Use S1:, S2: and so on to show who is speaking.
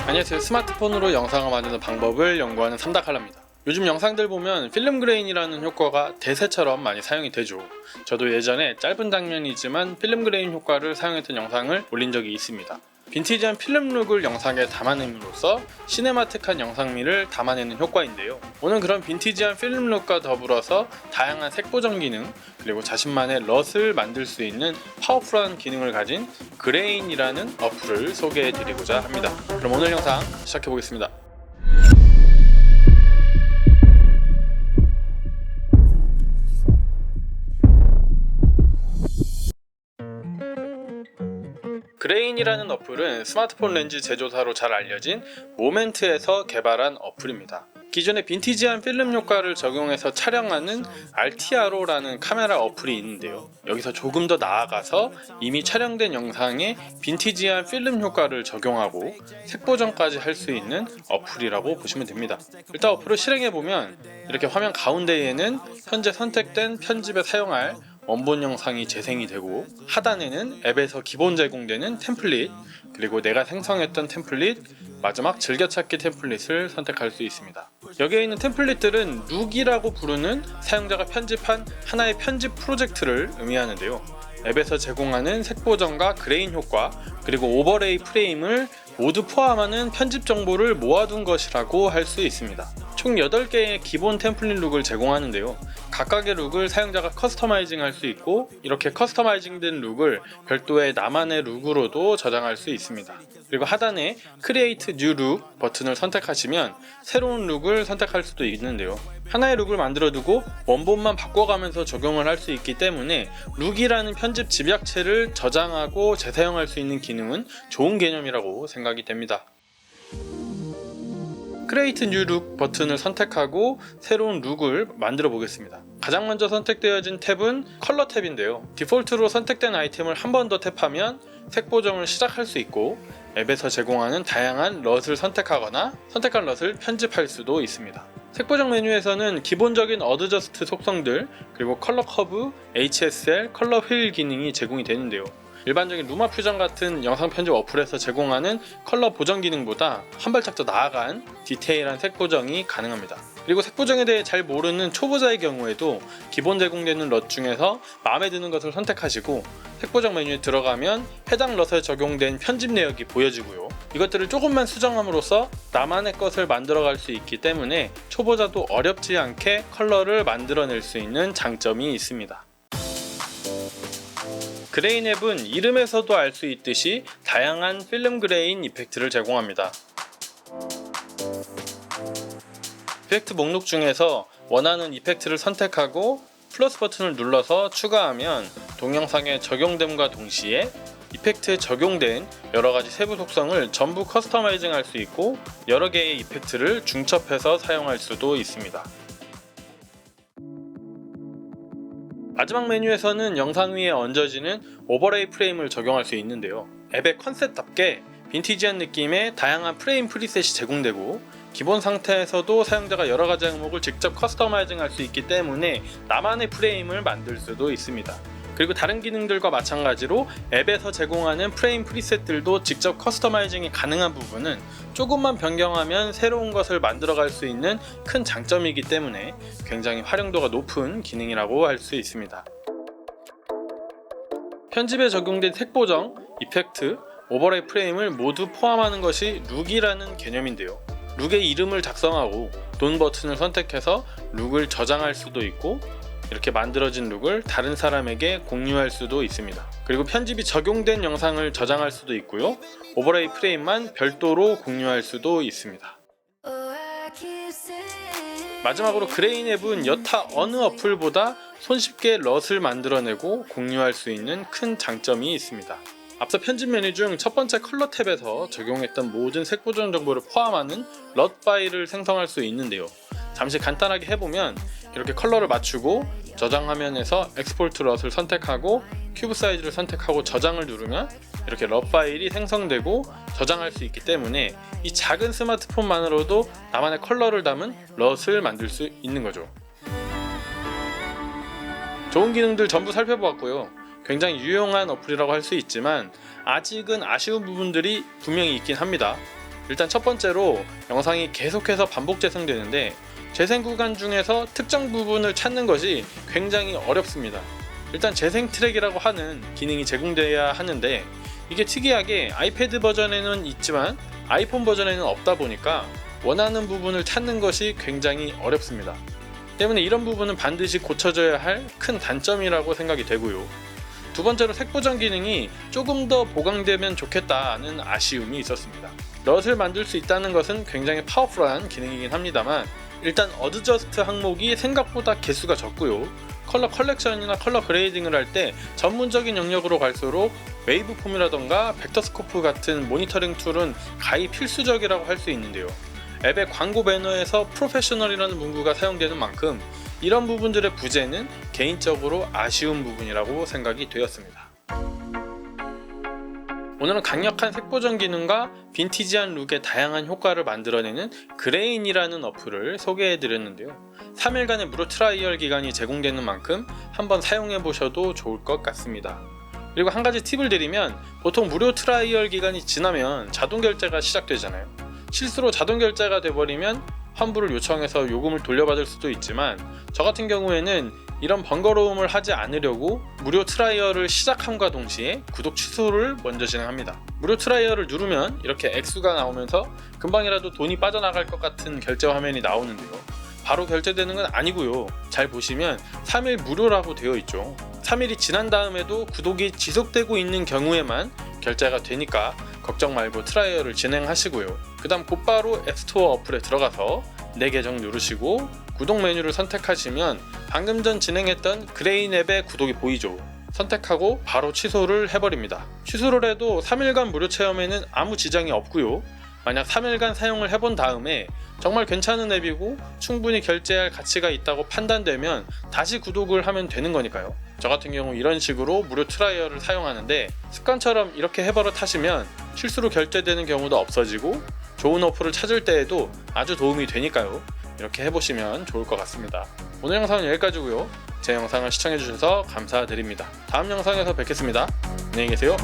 S1: 안녕하세요. 스마트폰으로 영상을 만드는 방법을 연구하는 삼다칼라입니다. 요즘 영상들 보면 필름 그레인이라는 효과가 대세처럼 많이 사용이 되죠. 저도 예전에 짧은 장면이지만 필름 그레인 효과를 사용했던 영상을 올린 적이 있습니다. 빈티지한 필름 룩을 영상에 담아냄으로써 시네마틱한 영상미를 담아내는 효과인데요. 오늘 그런 빈티지한 필름 룩과 더불어서 다양한 색 보정 기능, 그리고 자신만의 럿을 만들 수 있는 파워풀한 기능을 가진 그레인이라는 어플을 소개해 드리고자 합니다. 그럼 오늘 영상 시작해 보겠습니다. 그레인이라는 어플은 스마트폰 렌즈 제조사로 잘 알려진 모멘트에서 개발한 어플입니다. 기존의 빈티지한 필름 효과를 적용해서 촬영하는 RTRO라는 카메라 어플이 있는데요. 여기서 조금 더 나아가서 이미 촬영된 영상에 빈티지한 필름 효과를 적용하고 색 보정까지 할 수 있는 어플이라고 보시면 됩니다. 일단 어플을 실행해보면 이렇게 화면 가운데에는 현재 선택된 편집에 사용할 원본 영상이 재생이 되고, 하단에는 앱에서 기본 제공되는 템플릿, 그리고 내가 생성했던 템플릿, 마지막 즐겨찾기 템플릿을 선택할 수 있습니다. 여기에 있는 템플릿들은 룩이라고 부르는 사용자가 편집한 하나의 편집 프로젝트를 의미하는데요. 앱에서 제공하는 색 보정과 그레인 효과, 그리고 오버레이 프레임을 모두 포함하는 편집 정보를 모아둔 것이라고 할 수 있습니다. 총 8개의 기본 템플릿 룩을 제공하는데요. 각각의 룩을 사용자가 커스터마이징 할 수 있고, 이렇게 커스터마이징 된 룩을 별도의 나만의 룩으로도 저장할 수 있습니다. 그리고 하단에 Create New Look 버튼을 선택하시면 새로운 룩을 선택할 수도 있는데요. 하나의 룩을 만들어 두고 원본만 바꿔가면서 적용을 할 수 있기 때문에 룩이라는 편집 집약체를 저장하고 재사용할 수 있는 기능은 좋은 개념이라고 생각이 됩니다. Create New Look 버튼을 선택하고 새로운 룩을 만들어 보겠습니다. 가장 먼저 선택되어진 탭은 컬러 탭인데요. 디폴트로 선택된 아이템을 한 번 더 탭하면 색 보정을 시작할 수 있고, 앱에서 제공하는 다양한 럿을 선택하거나 선택한 럿을 편집할 수도 있습니다. 색 보정 메뉴에서는 기본적인 어드저스트 속성들, 그리고 컬러 커브, HSL, 컬러 휠 기능이 제공이 되는데요. 일반적인 루마 퓨전 같은 영상 편집 어플에서 제공하는 컬러 보정 기능보다 한 발짝 더 나아간 디테일한 색 보정이 가능합니다. 그리고 색 보정에 대해 잘 모르는 초보자의 경우에도 기본 제공되는 럿 중에서 마음에 드는 것을 선택하시고 색 보정 메뉴에 들어가면 해당 럿에 적용된 편집 내역이 보여지고요. 이것들을 조금만 수정함으로써 나만의 것을 만들어갈 수 있기 때문에 초보자도 어렵지 않게 컬러를 만들어낼 수 있는 장점이 있습니다. 그레인 앱은 이름에서도 알 수 있듯이 다양한 필름 그레인 이펙트를 제공합니다. 이펙트 목록 중에서 원하는 이펙트를 선택하고 플러스 버튼을 눌러서 추가하면 동영상에 적용됨과 동시에 이펙트에 적용된 여러가지 세부 속성을 전부 커스터마이징 할 수 있고, 여러 개의 이펙트를 중첩해서 사용할 수도 있습니다. 마지막 메뉴에서는 영상 위에 얹어지는 오버레이 프레임을 적용할 수 있는데요. 앱의 컨셉답게 빈티지한 느낌의 다양한 프레임 프리셋이 제공되고, 기본 상태에서도 사용자가 여러가지 항목을 직접 커스터마이징 할 수 있기 때문에 나만의 프레임을 만들 수도 있습니다. 그리고 다른 기능들과 마찬가지로 앱에서 제공하는 프레임 프리셋들도 직접 커스터마이징이 가능한 부분은 조금만 변경하면 새로운 것을 만들어갈 수 있는 큰 장점이기 때문에 굉장히 활용도가 높은 기능이라고 할 수 있습니다. 편집에 적용된 색 보정, 이펙트, 오버레이 프레임을 모두 포함하는 것이 룩이라는 개념인데요. 룩의 이름을 작성하고 돈 버튼을 선택해서 룩을 저장할 수도 있고, 이렇게 만들어진 룩을 다른 사람에게 공유할 수도 있습니다. 그리고 편집이 적용된 영상을 저장할 수도 있고요. 오버레이 프레임만 별도로 공유할 수도 있습니다. 마지막으로 그레인 앱은 여타 어느 어플보다 손쉽게 럿을 만들어내고 공유할 수 있는 큰 장점이 있습니다. 앞서 편집 메뉴 중 첫 번째 컬러 탭에서 적용했던 모든 색 보정 정보를 포함하는 럿 파일을 생성할 수 있는데요. 잠시 간단하게 해보면 이렇게 컬러를 맞추고 저장 화면에서 엑스포트 럿을 선택하고 큐브 사이즈를 선택하고 저장을 누르면 이렇게 럿 파일이 생성되고 저장할 수 있기 때문에 이 작은 스마트폰만으로도 나만의 컬러를 담은 럿을 만들 수 있는 거죠. 좋은 기능들 전부 살펴보았고요. 굉장히 유용한 어플이라고 할 수 있지만 아직은 아쉬운 부분들이 분명히 있긴 합니다. 일단 첫 번째로 영상이 계속해서 반복 재생되는데 재생 구간 중에서 특정 부분을 찾는 것이 굉장히 어렵습니다. 일단 재생 트랙이라고 하는 기능이 제공되어야 하는데 이게 특이하게 아이패드 버전에는 있지만 아이폰 버전에는 없다 보니까 원하는 부분을 찾는 것이 굉장히 어렵습니다. 때문에 이런 부분은 반드시 고쳐져야 할 큰 단점이라고 생각이 되고요. 두 번째로 색보정 기능이 조금 더 보강되면 좋겠다는 아쉬움이 있었습니다. 넛을 만들 수 있다는 것은 굉장히 파워풀한 기능이긴 합니다만 일단 어드저스트 항목이 생각보다 개수가 적고요. 컬러 컬렉션이나 컬러 그레이딩을 할 때 전문적인 영역으로 갈수록 웨이브폼이라던가 벡터스코프 같은 모니터링 툴은 가히 필수적이라고 할 수 있는데요. 앱의 광고 배너에서 프로페셔널이라는 문구가 사용되는 만큼 이런 부분들의 부재는 개인적으로 아쉬운 부분이라고 생각이 되었습니다. 오늘은 강력한 색보정 기능과 빈티지한 룩의 다양한 효과를 만들어내는 그레인이라는 어플을 소개해드렸는데요. 3일간의 무료 트라이얼 기간이 제공되는 만큼 한번 사용해보셔도 좋을 것 같습니다. 그리고 한 가지 팁을 드리면 보통 무료 트라이얼 기간이 지나면 자동 결제가 시작되잖아요. 실수로 자동 결제가 돼버리면 환불을 요청해서 요금을 돌려받을 수도 있지만 저 같은 경우에는 이런 번거로움을 하지 않으려고 무료 트라이얼을 시작함과 동시에 구독 취소를 먼저 진행합니다. 무료 트라이얼을 누르면 이렇게 액수가 나오면서 금방이라도 돈이 빠져나갈 것 같은 결제 화면이 나오는데요. 바로 결제되는 건 아니고요. 잘 보시면 3일 무료라고 되어 있죠. 3일이 지난 다음에도 구독이 지속되고 있는 경우에만 결제가 되니까 걱정 말고 트라이얼을 진행하시고요. 그 다음 곧바로 앱스토어 어플에 들어가서 내 계정 누르시고 구독 메뉴를 선택하시면 방금 전 진행했던 그레인 앱의 구독이 보이죠. 선택하고 바로 취소를 해버립니다. 취소를 해도 3일간 무료 체험에는 아무 지장이 없고요. 만약 3일간 사용을 해본 다음에 정말 괜찮은 앱이고 충분히 결제할 가치가 있다고 판단되면 다시 구독을 하면 되는 거니까요. 저 같은 경우 이런 식으로 무료 트라이얼을 사용하는데 습관처럼 이렇게 해버릇 하시면 실수로 결제되는 경우도 없어지고 좋은 어플을 찾을 때에도 아주 도움이 되니까요. 이렇게 해보시면 좋을 것 같습니다. 오늘 영상은 여기까지고요. 제 영상을 시청해주셔서 감사드립니다. 다음 영상에서 뵙겠습니다. 안녕히 계세요.